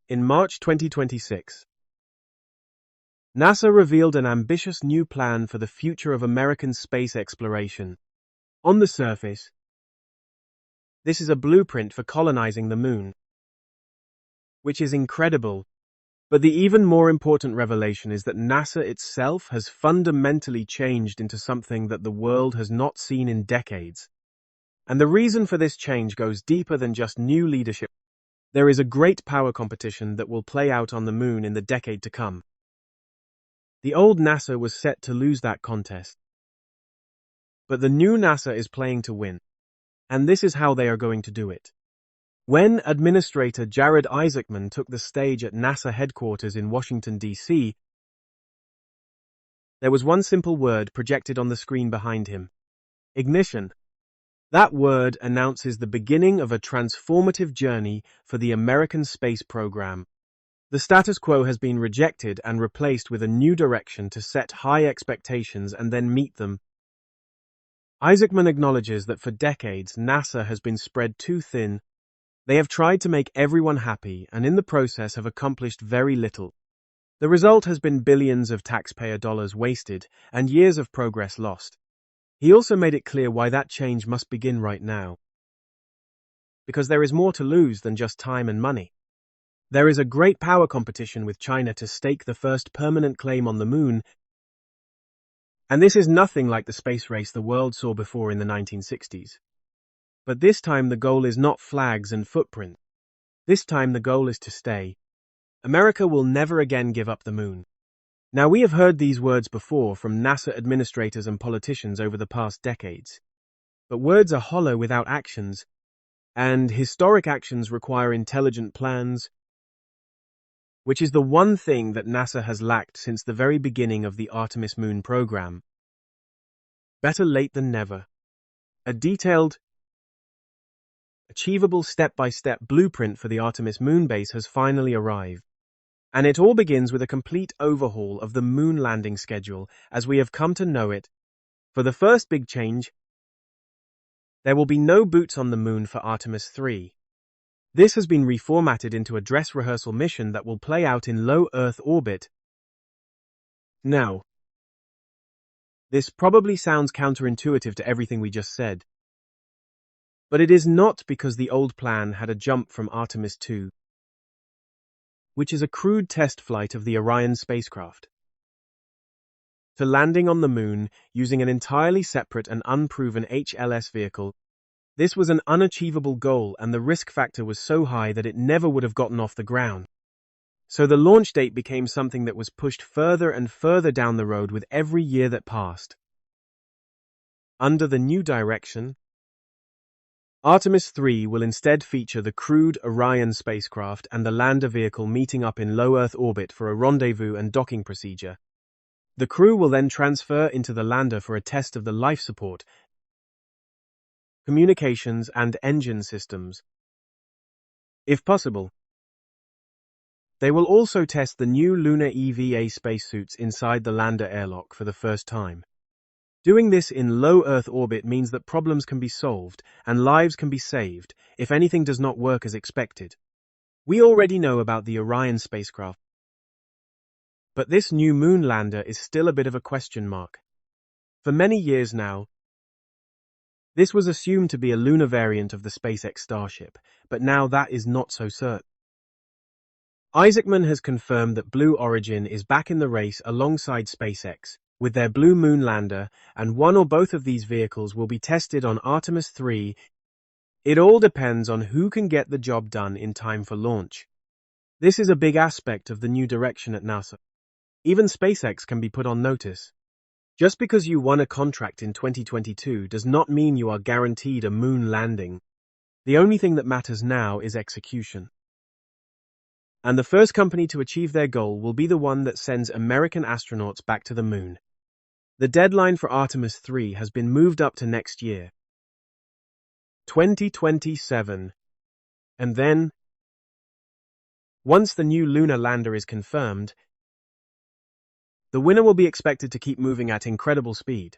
In March 2026, NASA revealed an ambitious new plan for the future of American space exploration. On the surface, this is a blueprint for colonizing the moon, which is incredible. But the even more important revelation is that NASA itself has fundamentally changed into something that the world has not seen in decades. And the reason for this change goes deeper than just new leadership. There is a great power competition that will play out on the moon in the decade to come. The old NASA was set to lose that contest. But the new NASA is playing to win. And this is how they are going to do it. When Administrator Jared Isaacman took the stage at NASA headquarters in Washington, D.C., there was one simple word projected on the screen behind him: ignition. That word announces the beginning of a transformative journey for the American space program. The status quo has been rejected and replaced with a new direction to set high expectations and then meet them. Isaacman acknowledges that for decades NASA has been spread too thin. They have tried to make everyone happy and in the process have accomplished very little. The result has been billions of taxpayer dollars wasted and years of progress lost. He also made it clear why that change must begin right now. Because there is more to lose than just time and money. There is a great power competition with China to stake the first permanent claim on the moon, and this is nothing like the space race the world saw before in the 1960s. But this time the goal is not flags and footprint. This time the goal is to stay. America will never again give up the moon. Now, we have heard these words before from NASA administrators and politicians over the past decades. But words are hollow without actions, and historic actions require intelligent plans, which is the one thing that NASA has lacked since the very beginning of the Artemis moon program. Better late than never. A detailed, achievable step-by-step blueprint for the Artemis moon base has finally arrived. And it all begins with a complete overhaul of the moon landing schedule as we have come to know it. For the first big change, there will be no boots on the moon for Artemis 3. This has been reformatted into a dress rehearsal mission that will play out in low Earth orbit. Now, this probably sounds counterintuitive to everything we just said. But it is not, because the old plan had a jump from Artemis 2, which is a crude test flight of the Orion spacecraft, to landing on the moon using an entirely separate and unproven HLS vehicle. This was an unachievable goal, and the risk factor was so high that it never would have gotten off the ground. So the launch date became something that was pushed further and further down the road with every year that passed. Under the new direction, Artemis 3 will instead feature the crewed Orion spacecraft and the lander vehicle meeting up in low Earth orbit for a rendezvous and docking procedure. The crew will then transfer into the lander for a test of the life support, communications, and engine systems. If possible, they will also test the new lunar EVA spacesuits inside the lander airlock for the first time. Doing this in low Earth orbit means that problems can be solved and lives can be saved if anything does not work as expected. We already know about the Orion spacecraft, but this new moon lander is still a bit of a question mark. For many years now, this was assumed to be a lunar variant of the SpaceX Starship, but now that is not so certain. Isaacman has confirmed that Blue Origin is back in the race alongside SpaceX with their Blue Moon lander, and one or both of these vehicles will be tested on Artemis 3. It all depends on who can get the job done in time for launch. This is a big aspect of the new direction at NASA. Even SpaceX can be put on notice. Just because you won a contract in 2022 does not mean you are guaranteed a moon landing. The only thing that matters now is execution. And the first company to achieve their goal will be the one that sends American astronauts back to the moon. The deadline for Artemis 3 has been moved up to next year, 2027. And then, once the new lunar lander is confirmed, the winner will be expected to keep moving at incredible speed.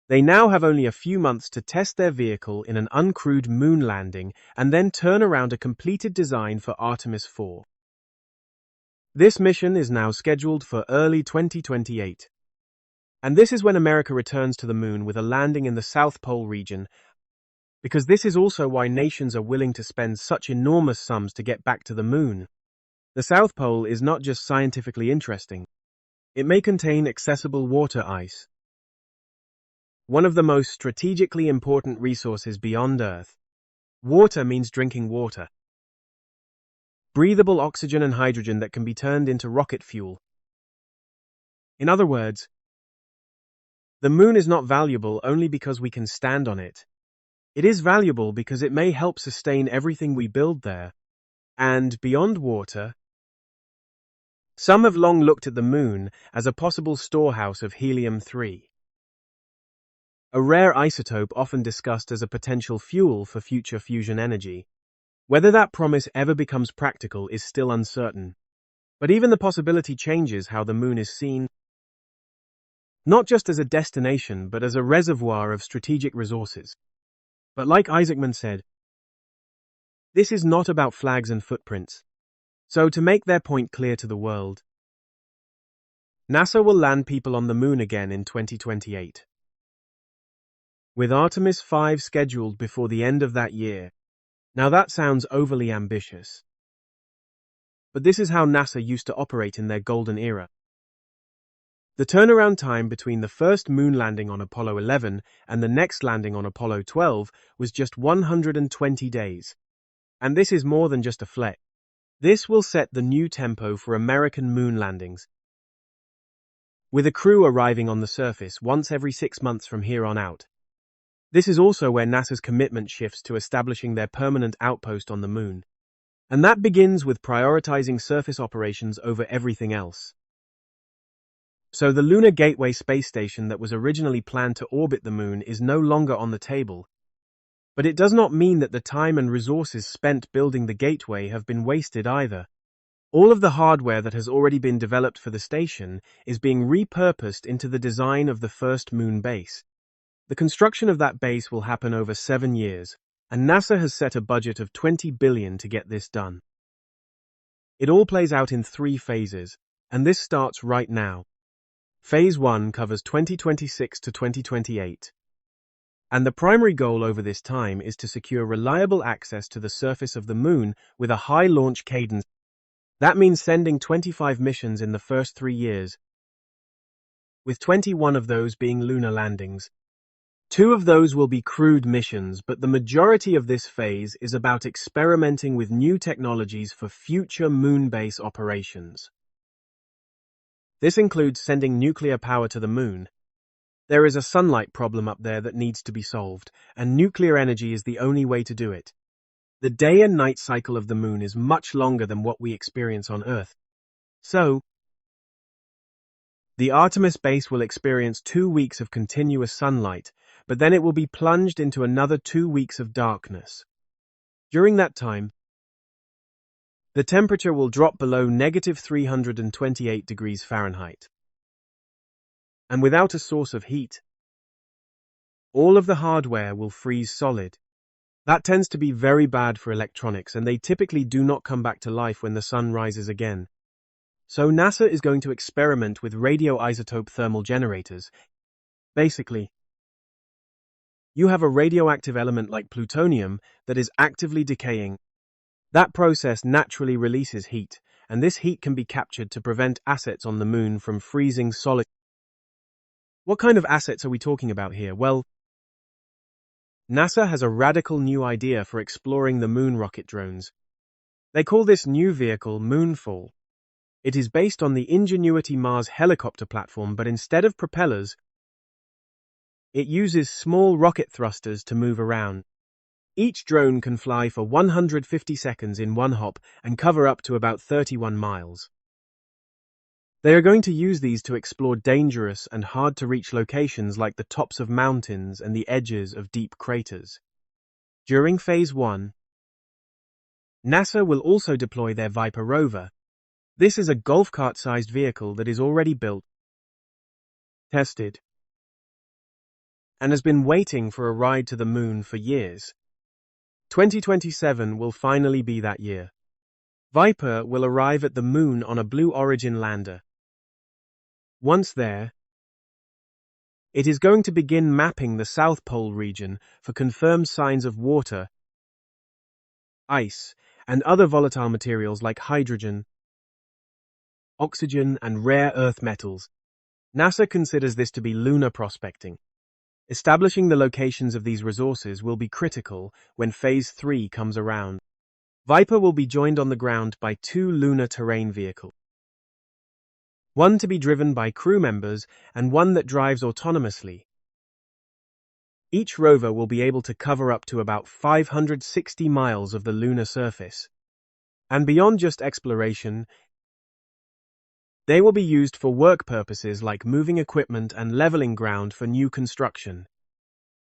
They now have only a few months to test their vehicle in an uncrewed moon landing and then turn around a completed design for Artemis 4. This mission is now scheduled for early 2028. And this is when America returns to the moon with a landing in the South Pole region, because this is also why nations are willing to spend such enormous sums to get back to the moon. The South Pole is not just scientifically interesting. It may contain accessible water ice, one of the most strategically important resources beyond Earth. Water means drinking water. Breathable oxygen and hydrogen that can be turned into rocket fuel. In other words, the moon is not valuable only because we can stand on it. It is valuable because it may help sustain everything we build there. And beyond water, some have long looked at the moon as a possible storehouse of helium-3, a rare isotope often discussed as a potential fuel for future fusion energy. Whether that promise ever becomes practical is still uncertain. But even the possibility changes how the moon is seen, not just as a destination, but as a reservoir of strategic resources. But like Isaacman said, this is not about flags and footprints. So to make their point clear to the world, NASA will land people on the moon again in 2028. With Artemis 5 scheduled before the end of that year. Now that sounds overly ambitious. But this is how NASA used to operate in their golden era. The turnaround time between the first moon landing on Apollo 11 and the next landing on Apollo 12 was just 120 days. And this is more than just a flex. This will set the new tempo for American moon landings, with a crew arriving on the surface once every 6 months from here on out. This is also where NASA's commitment shifts to establishing their permanent outpost on the moon. And that begins with prioritizing surface operations over everything else. So the Lunar Gateway space station that was originally planned to orbit the moon is no longer on the table. But it does not mean that the time and resources spent building the gateway have been wasted either. All of the hardware that has already been developed for the station is being repurposed into the design of the first moon base. The construction of that base will happen over 7 years, and NASA has set a budget of $20 billion to get this done. It all plays out in 3 phases, and this starts right now. Phase 1 covers 2026 to 2028. And the primary goal over this time is to secure reliable access to the surface of the moon with a high launch cadence. That means sending 25 missions in the first 3 years, with 21 of those being lunar landings. 2 of those will be crewed missions, but the majority of this phase is about experimenting with new technologies for future moon base operations. This includes sending nuclear power to the moon. There is a sunlight problem up there that needs to be solved, and nuclear energy is the only way to do it. The day and night cycle of the moon is much longer than what we experience on Earth. So, the Artemis base will experience 2 weeks of continuous sunlight, but then it will be plunged into another 2 weeks of darkness. During that time, the temperature will drop below -328 degrees Fahrenheit. And without a source of heat, all of the hardware will freeze solid. That tends to be very bad for electronics, and they typically do not come back to life when the sun rises again. So NASA is going to experiment with radioisotope thermal generators. Basically, you have a radioactive element like plutonium that is actively decaying. That process naturally releases heat, and this heat can be captured to prevent assets on the moon from freezing solid. What kind of assets are we talking about here? Well, NASA has a radical new idea for exploring the moon rocket drones. They call this new vehicle Moonfall. It is based on the Ingenuity Mars helicopter platform, but instead of propellers, it uses small rocket thrusters to move around. Each drone can fly for 150 seconds in one hop and cover up to about 31 miles. They are going to use these to explore dangerous and hard-to-reach locations like the tops of mountains and the edges of deep craters. During Phase 1, NASA will also deploy their Viper rover. This is a golf cart-sized vehicle that is already built, tested, and has been waiting for a ride to the moon for years. 2027 will finally be that year. Viper will arrive at the Moon on a Blue Origin lander. Once there, it is going to begin mapping the South Pole region for confirmed signs of water, ice, and other volatile materials like hydrogen, oxygen, and rare earth metals. NASA considers this to be lunar prospecting. Establishing the locations of these resources will be critical when Phase 3 comes around. Viper will be joined on the ground by 2 lunar terrain vehicles. One to be driven by crew members and one that drives autonomously. Each rover will be able to cover up to about 560 miles of the lunar surface. And beyond just exploration, they will be used for work purposes like moving equipment and leveling ground for new construction.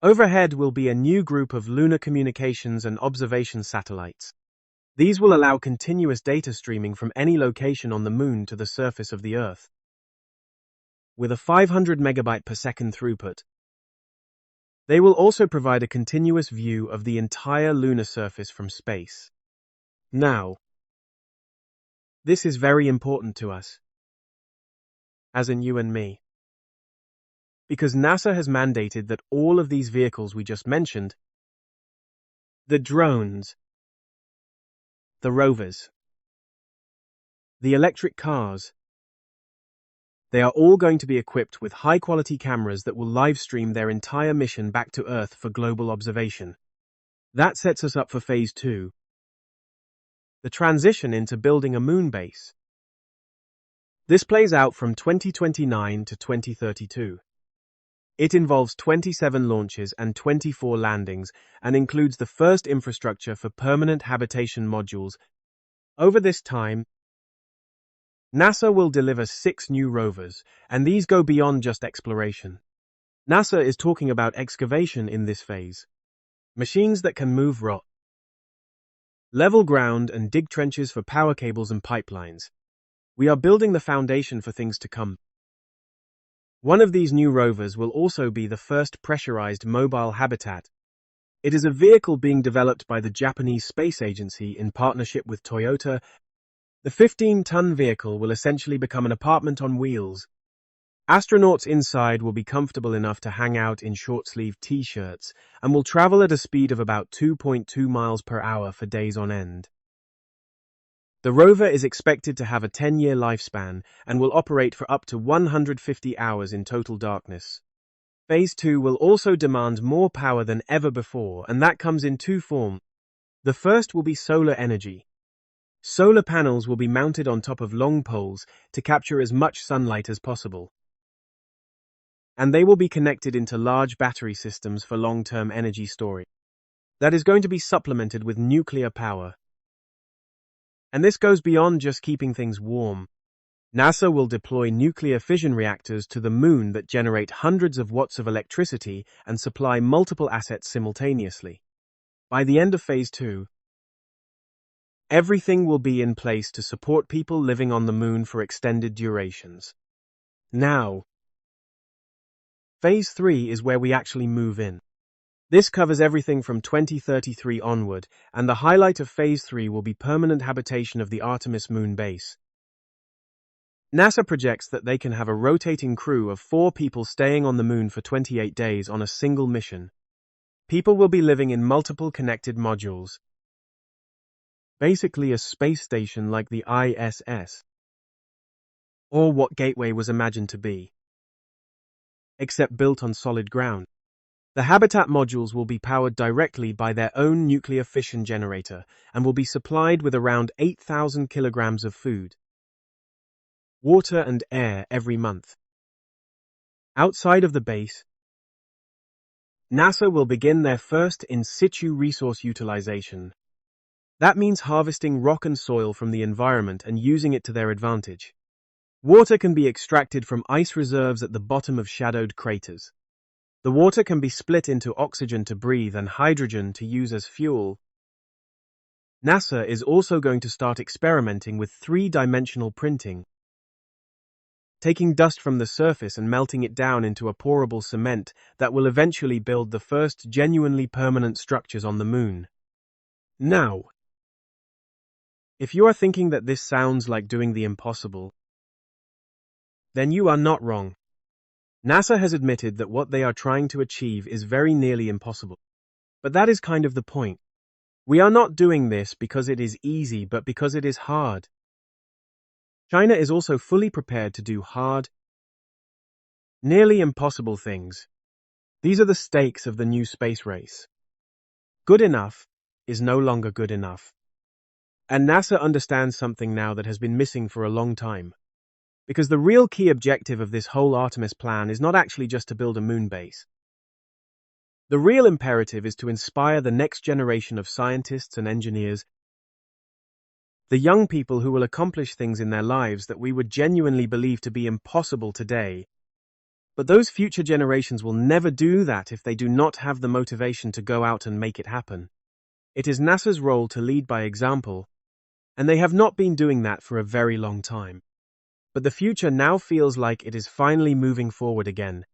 Overhead will be a new group of lunar communications and observation satellites. These will allow continuous data streaming from any location on the Moon to the surface of the Earth. With a 500 megabyte per second throughput, they will also provide a continuous view of the entire lunar surface from space. Now, this is very important to us, as in you and me, because NASA has mandated that all of these vehicles we just mentioned, the drones, the rovers, the electric cars, they are all going to be equipped with high-quality cameras that will live-stream their entire mission back to Earth for global observation. That sets us up for Phase 2, the transition into building a moon base. This plays out from 2029 to 2032. It involves 27 launches and 24 landings and includes the first infrastructure for permanent habitation modules. Over this time, NASA will deliver 6 new rovers, and these go beyond just exploration. NASA is talking about excavation in this phase. Machines that can move rock, level ground, and dig trenches for power cables and pipelines. We are building the foundation for things to come. One of these new rovers will also be the first pressurized mobile habitat. It is a vehicle being developed by the Japanese Space Agency in partnership with Toyota. The 15-ton vehicle will essentially become an apartment on wheels. Astronauts inside will be comfortable enough to hang out in short-sleeve t-shirts and will travel at a speed of about 2.2 miles per hour for days on end. The rover is expected to have a 10-year lifespan and will operate for up to 150 hours in total darkness. Phase 2 will also demand more power than ever before, and that comes in 2 forms. The first will be solar energy. Solar panels will be mounted on top of long poles to capture as much sunlight as possible. And they will be connected into large battery systems for long-term energy storage. That is going to be supplemented with nuclear power. And this goes beyond just keeping things warm. NASA will deploy nuclear fission reactors to the Moon that generate hundreds of watts of electricity and supply multiple assets simultaneously. By the end of Phase 2, everything will be in place to support people living on the Moon for extended durations. Now, Phase 3 is where we actually move in. This covers everything from 2033 onward, and the highlight of Phase 3 will be permanent habitation of the Artemis moon base. NASA projects that they can have a rotating crew of 4 people staying on the Moon for 28 days on a single mission. People will be living in multiple connected modules. Basically a space station like the ISS, or what Gateway was imagined to be, except built on solid ground. The habitat modules will be powered directly by their own nuclear fission generator and will be supplied with around 8,000 kilograms of food, water and air every month. Outside of the base, NASA will begin their first in-situ resource utilization. That means harvesting rock and soil from the environment and using it to their advantage. Water can be extracted from ice reserves at the bottom of shadowed craters. The water can be split into oxygen to breathe and hydrogen to use as fuel. NASA is also going to start experimenting with 3-dimensional printing, taking dust from the surface and melting it down into a pourable cement that will eventually build the first genuinely permanent structures on the Moon. Now, If you are thinking that this sounds like doing the impossible, then you are not wrong. NASA has admitted that what they are trying to achieve is very nearly impossible. But that is kind of the point. We are not doing this because it is easy, but because it is hard. China is also fully prepared to do hard, nearly impossible things. These are the stakes of the new space race. Good enough is no longer good enough. And NASA understands something now that has been missing for a long time. Because the real key objective of this whole Artemis plan is not actually just to build a moon base. The real imperative is to inspire the next generation of scientists and engineers, the young people who will accomplish things in their lives that we would genuinely believe to be impossible today. But those future generations will never do that if they do not have the motivation to go out and make it happen. It is NASA's role to lead by example, and they have not been doing that for a very long time. But the future now feels like it is finally moving forward again.